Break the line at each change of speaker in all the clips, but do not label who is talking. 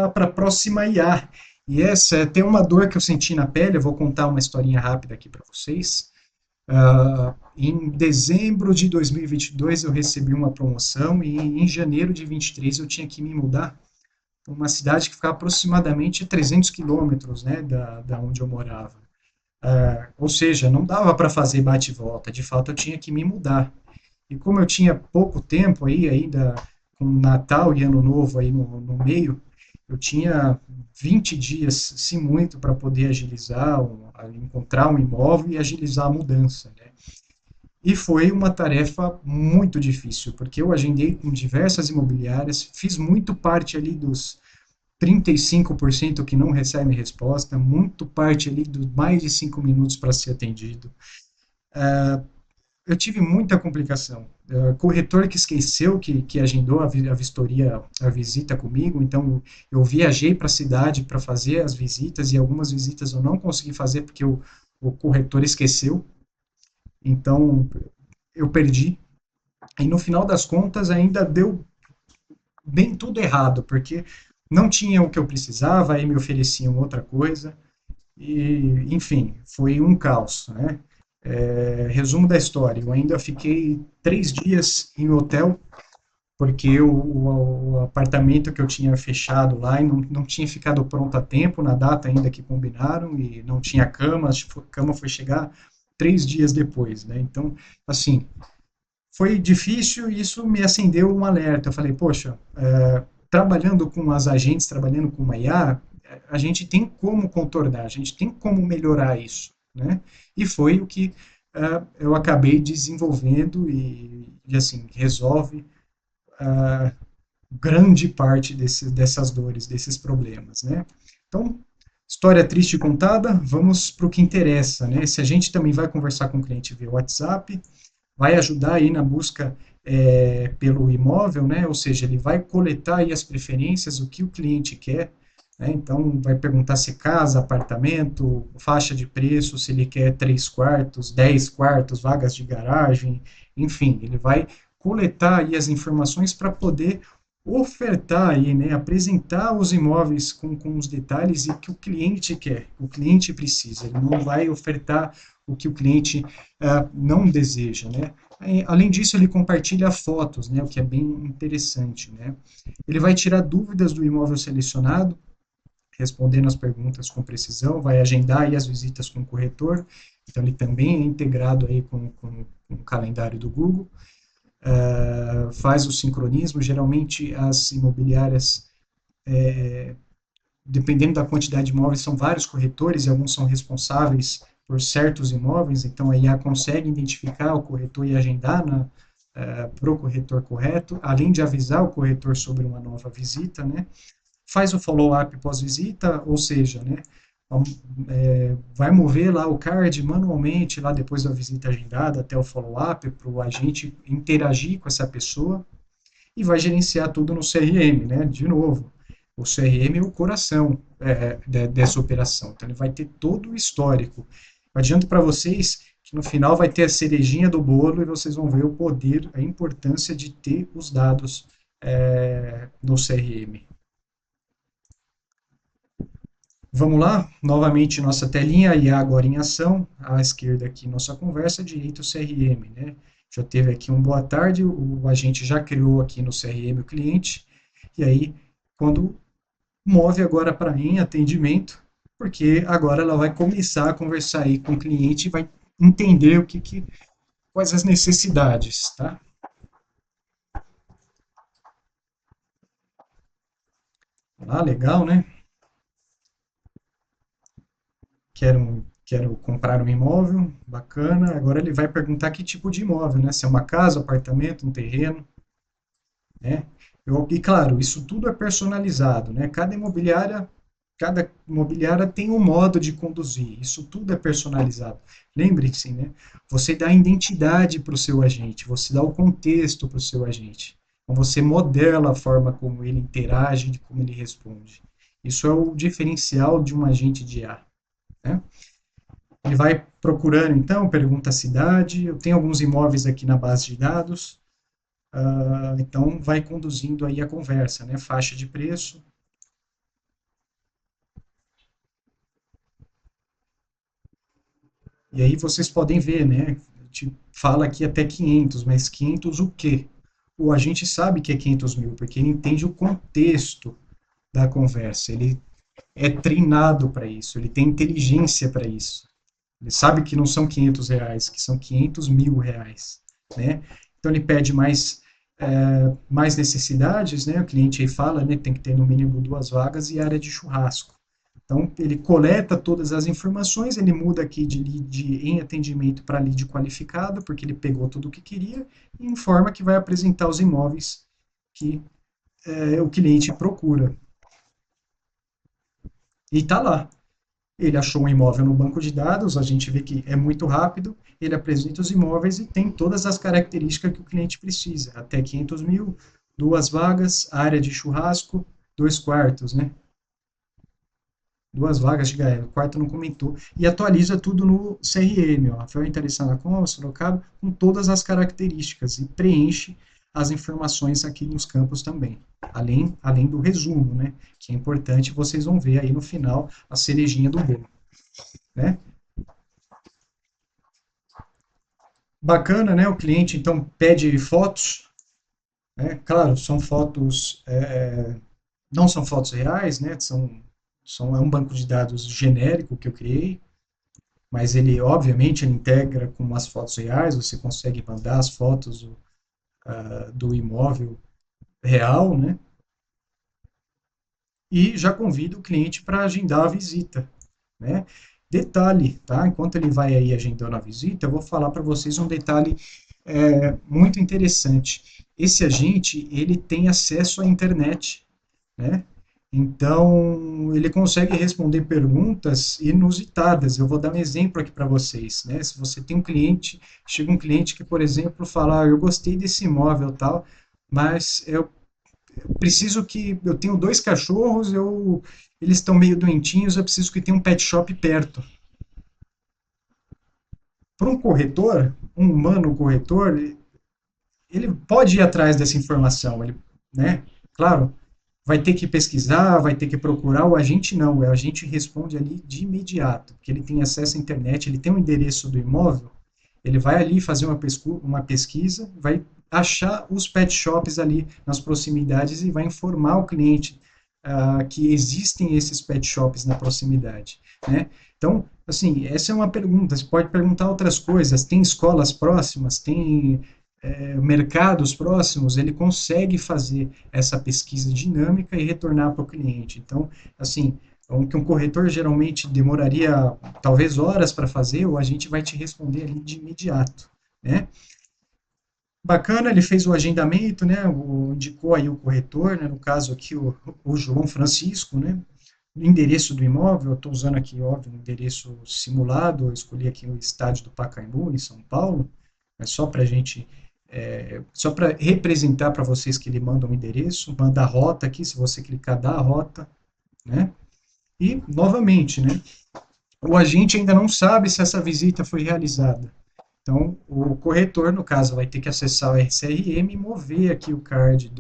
para a próxima IA. E essa tem uma dor que eu senti na pele, eu vou contar uma historinha rápida aqui para vocês. Em dezembro de 2022 eu recebi uma promoção e em janeiro de 23 eu tinha que me mudar para uma cidade que ficava aproximadamente 300 quilômetros, né, da onde eu morava. Ou seja, não dava para fazer bate e volta, de fato eu tinha que me mudar. E como eu tinha pouco tempo aí, ainda com Natal e Ano Novo aí no meio, eu tinha 20 dias, se muito, para poder agilizar, encontrar um imóvel e agilizar a mudança, né? E foi uma tarefa muito difícil, porque eu agendei com diversas imobiliárias, fiz muito parte ali dos 35% que não recebe resposta, muito parte ali dos mais de 5 minutos para ser atendido. Eu tive muita complicação. Corretor que esqueceu que agendou a vistoria, a visita comigo, então eu viajei para a cidade para fazer as visitas e algumas visitas eu não consegui fazer porque o corretor esqueceu, então eu perdi. E no final das contas ainda deu bem tudo errado, porque não tinha o que eu precisava, aí me ofereciam outra coisa, e enfim, foi um caos, né? Resumo da história, eu ainda fiquei 3 dias em hotel, porque o apartamento que eu tinha fechado lá não tinha ficado pronto a tempo, na data ainda que combinaram, e não tinha cama, a cama foi chegar 3 dias depois, né? Então, assim, foi difícil e isso me acendeu um alerta. Eu falei, poxa, trabalhando com as agentes, trabalhando com uma IA, a gente tem como contornar, a gente tem como melhorar isso, né? E foi o que eu acabei desenvolvendo e assim, resolve grande parte dessas dores, desses problemas, né? Então, história triste contada, vamos para o que interessa, né? Se a gente também vai conversar com o cliente via WhatsApp, vai ajudar aí na busca pelo imóvel, né? Ou seja, ele vai coletar aí as preferências, o que o cliente quer, né? Então, vai perguntar se casa, apartamento, faixa de preço, se ele quer 3 quartos, 10 quartos, vagas de garagem, enfim, ele vai coletar aí as informações para poder ofertar aí, né, apresentar os imóveis com os detalhes e que o cliente quer, o cliente precisa. Ele não vai ofertar o que o cliente não deseja, né? Além disso, ele compartilha fotos, né, o que é bem interessante, né? Ele vai tirar dúvidas do imóvel selecionado, respondendo as perguntas com precisão, vai agendar aí as visitas com o corretor, então ele também é integrado aí com o calendário do Google, faz o sincronismo, geralmente as imobiliárias, dependendo da quantidade de imóveis, são vários corretores e alguns são responsáveis por certos imóveis, então a IA consegue identificar o corretor e agendar para o corretor correto, além de avisar o corretor sobre uma nova visita, né? Faz o follow-up pós-visita, ou seja, né, vai mover lá o card manualmente, lá depois da visita agendada, até o follow-up, para o agente interagir com essa pessoa, e vai gerenciar tudo no CRM, né, de novo. O CRM é o coração dessa operação, então ele vai ter todo o histórico. Eu adianto para vocês que no final vai ter a cerejinha do bolo e vocês vão ver o poder, a importância de ter os dados no CRM. Vamos lá, novamente nossa telinha, e agora em ação, à esquerda aqui nossa conversa, direita o CRM, né? Já teve aqui um boa tarde, o agente já criou aqui no CRM o cliente, e aí quando move agora para em atendimento, porque agora ela vai começar a conversar aí com o cliente e vai entender quais as necessidades, tá? Ah, legal, né? Quero comprar um imóvel, bacana. Agora ele vai perguntar que tipo de imóvel, né? Se é uma casa, um apartamento, um terreno, né? E claro, isso tudo é personalizado, né? Cada imobiliária tem um modo de conduzir. Isso tudo é personalizado. Lembre-se, né? Você dá identidade para o seu agente, você dá o contexto para o seu agente. Então você modela a forma como ele interage, de como ele responde. Isso é o diferencial de um agente de IA, né? Ele vai procurando, então, pergunta a cidade. Eu tenho alguns imóveis aqui na base de dados, então vai conduzindo aí a conversa, né? Faixa de preço, E aí vocês podem ver, né? A gente fala aqui até 500, mas 500 o quê? O agente sabe que é 500 mil, porque ele entende o contexto da conversa, ele é treinado para isso, ele tem inteligência para isso. Ele sabe que não são 500 reais, que são 500 mil reais, né? Então ele pede mais necessidades, né? O cliente aí fala, né? Tem que ter no mínimo 2 vagas e área de churrasco. Então ele coleta todas as informações, ele muda aqui de lead em atendimento para lead qualificado, porque ele pegou tudo o que queria e informa que vai apresentar os imóveis que o cliente procura. E está lá. Ele achou um imóvel no banco de dados, a gente vê que é muito rápido, ele apresenta os imóveis e tem todas as características que o cliente precisa, até 500 mil, 2 vagas, área de churrasco, 2 quartos, né? 2 vagas de HL, o quarto não comentou, e atualiza tudo no CRM, ó, foi interessar na conta, Sorocaba, com todas as características, e preenche as informações aqui nos campos também, além do resumo, né, que é importante, vocês vão ver aí no final a cerejinha do bolo, né. Bacana, né, o cliente então pede fotos, né, claro, são fotos, não são fotos reais, né, é um banco de dados genérico que eu criei, mas ele, obviamente, ele integra com as fotos reais, você consegue mandar as fotos do imóvel real, né? E já convida o cliente para agendar a visita, né? Detalhe, tá? Enquanto ele vai aí agendando a visita, eu vou falar para vocês um detalhe muito interessante. Esse agente, ele tem acesso à internet, né? Então, ele consegue responder perguntas inusitadas. Eu vou dar um exemplo aqui para vocês, né? Se você tem um cliente, chega um cliente que, por exemplo, fala, eu gostei desse imóvel tal, mas eu preciso que eu tenho 2 cachorros, eles estão meio doentinhos, eu preciso que tenha um pet shop perto. Para um corretor, um humano corretor, ele pode ir atrás dessa informação, ele, né? Claro, vai ter que pesquisar, vai ter que procurar, o agente não, o agente responde ali de imediato, porque ele tem acesso à internet, ele tem o endereço do imóvel, ele vai ali fazer uma pesquisa, vai achar os pet shops ali nas proximidades e vai informar o cliente que existem esses pet shops na proximidade, né? Então, assim, essa é uma pergunta. Você pode perguntar outras coisas. Tem escolas próximas? Tem mercados próximos? Ele consegue fazer essa pesquisa dinâmica e retornar para o cliente. Então, assim, o que um corretor geralmente demoraria talvez horas para fazer, ou a gente vai te responder ali de imediato, né? Bacana, ele fez o agendamento, né? Indicou aí o corretor, né? No caso aqui o João Francisco, né? O endereço do imóvel, eu estou usando aqui, óbvio, um endereço simulado, eu escolhi aqui o estádio do Pacaembu, em São Paulo, mas só para a gente, só para representar para vocês que ele manda um endereço, manda a rota aqui, se você clicar, dá a rota, né? E, novamente, né? O agente ainda não sabe se essa visita foi realizada. Então, o corretor, no caso, vai ter que acessar o RCRM e mover aqui o card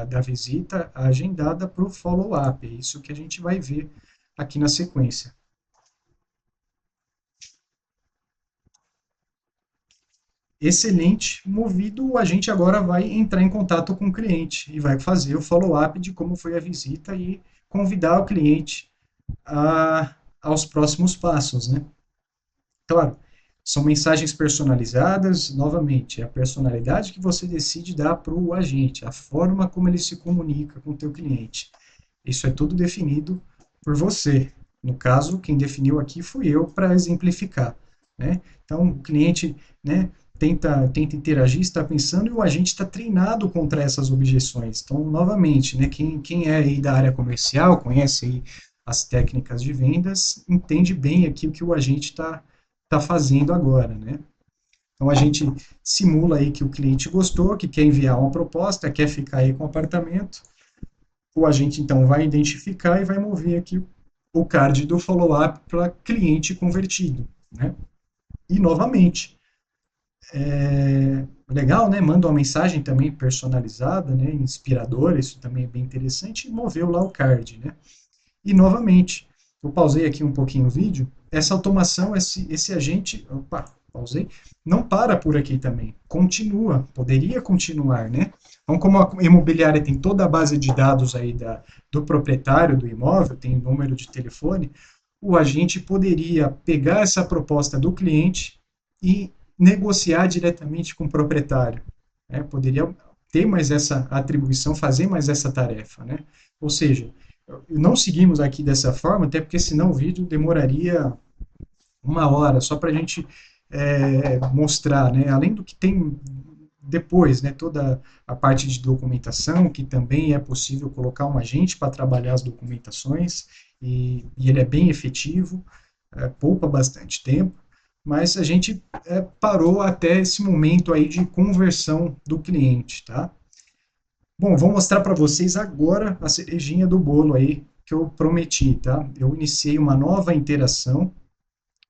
da visita agendada para o follow-up. É isso que a gente vai ver aqui na sequência. Excelente, movido, o agente agora vai entrar em contato com o cliente e vai fazer o follow-up de como foi a visita e convidar o cliente aos próximos passos, né? Claro, são mensagens personalizadas, novamente, é a personalidade que você decide dar para o agente, a forma como ele se comunica com o teu cliente. Isso é tudo definido por você. No caso, quem definiu aqui fui eu para exemplificar, né? Então, o cliente, né, tenta interagir, está pensando e o agente está treinado contra essas objeções. Então, novamente, né, quem é aí da área comercial, conhece aí as técnicas de vendas, entende bem aqui o que o agente está fazendo agora, né? Então a gente simula aí que o cliente gostou, que quer enviar uma proposta, quer ficar aí com o apartamento. O agente então vai identificar e vai mover aqui o card do follow-up para cliente convertido, né? E novamente, legal, né? Manda uma mensagem também personalizada, né? Inspiradora, isso também é bem interessante, e moveu lá o card, né? E novamente, eu pausei aqui um pouquinho o vídeo, essa automação, esse agente, opa, pausei, não para por aqui também, continua, poderia continuar, né? Então, como a imobiliária tem toda a base de dados aí do proprietário do imóvel, tem o número de telefone, o agente poderia pegar essa proposta do cliente e negociar diretamente com o proprietário, né? Poderia ter mais essa atribuição, fazer mais essa tarefa, né? Ou seja, não seguimos aqui dessa forma, até porque senão o vídeo demoraria uma hora, só para a gente mostrar, né? Além do que tem depois, né, toda a parte de documentação, que também é possível colocar um agente para trabalhar as documentações, e ele é bem efetivo, poupa bastante tempo, mas a gente parou até esse momento aí de conversão do cliente, tá? Bom, vou mostrar para vocês agora a cerejinha do bolo aí que eu prometi, tá? Eu iniciei uma nova interação,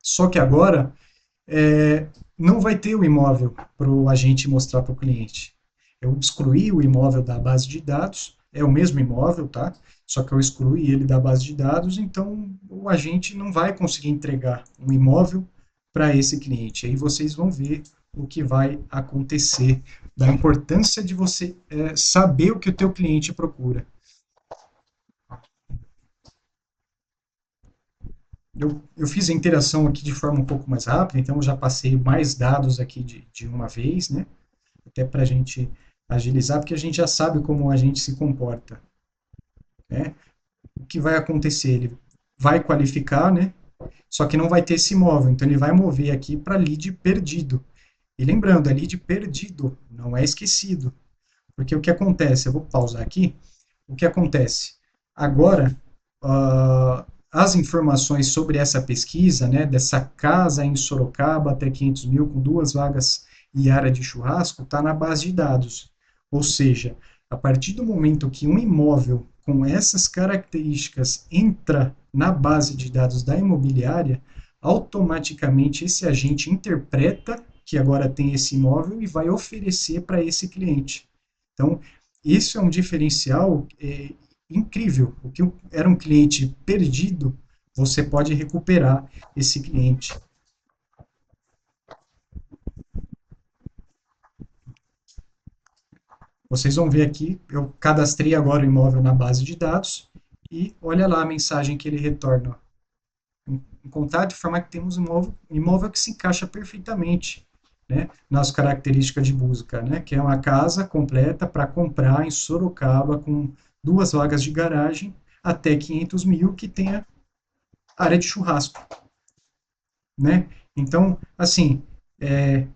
só que agora não vai ter o imóvel para o agente mostrar para o cliente. Eu excluí o imóvel da base de dados, é o mesmo imóvel, tá? Só que eu excluí ele da base de dados, então o agente não vai conseguir entregar um imóvel para esse cliente. Aí vocês vão ver o que vai acontecer, da importância de você saber o que o teu cliente procura. Eu fiz a interação aqui de forma um pouco mais rápida, então eu já passei mais dados aqui de uma vez, né? Até para a gente agilizar, porque a gente já sabe como a gente se comporta, né? O que vai acontecer? Ele vai qualificar, né? Só que não vai ter esse imóvel, então ele vai mover aqui para lead perdido. E lembrando, é lead perdido, não é esquecido. Porque o que acontece? Eu vou pausar aqui. O que acontece? Agora, as informações sobre essa pesquisa, né, dessa casa em Sorocaba até 500 mil, com 2 vagas e área de churrasco, está na base de dados. Ou seja, a partir do momento que um imóvel com essas características entra na base de dados da imobiliária, automaticamente esse agente interpreta que agora tem esse imóvel e vai oferecer para esse cliente. Então, isso é um diferencial incrível. O que era um cliente perdido, você pode recuperar esse cliente. Vocês vão ver aqui, eu cadastrei agora o imóvel na base de dados e olha lá a mensagem que ele retorna. Em contato, de forma que temos um imóvel que se encaixa perfeitamente, né, nas características de busca, né, que é uma casa completa para comprar em Sorocaba com 2 vagas de garagem até 500 mil que tenha área de churrasco, né? Então, assim,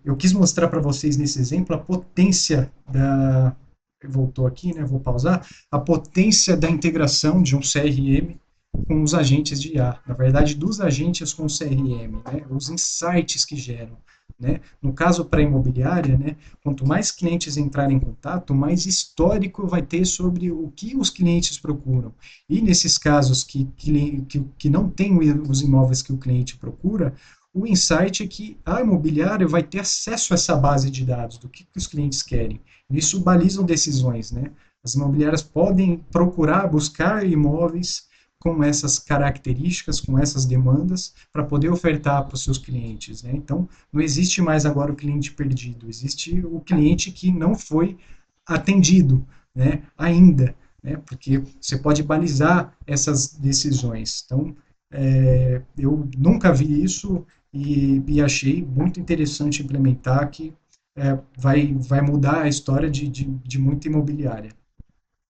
eu quis mostrar para vocês nesse exemplo a potência da. Voltou aqui, né? Vou pausar. A potência da integração de um CRM com os agentes de IA. Na verdade, dos agentes com o CRM, né? Os insights que geram. Né? No caso para a imobiliária, né, quanto mais clientes entrarem em contato, mais histórico vai ter sobre o que os clientes procuram. E nesses casos que não tem os imóveis que o cliente procura, o insight é que a imobiliária vai ter acesso a essa base de dados do que os clientes querem. Isso balizam decisões, né? As imobiliárias podem procurar, buscar imóveis com essas características, com essas demandas, para poder ofertar para os seus clientes, né? Então, não existe mais agora o cliente perdido, existe o cliente que não foi atendido, né? Ainda, né? Porque você pode balizar essas decisões. Então, eu nunca vi isso e achei muito interessante implementar que vai mudar a história de muita imobiliária.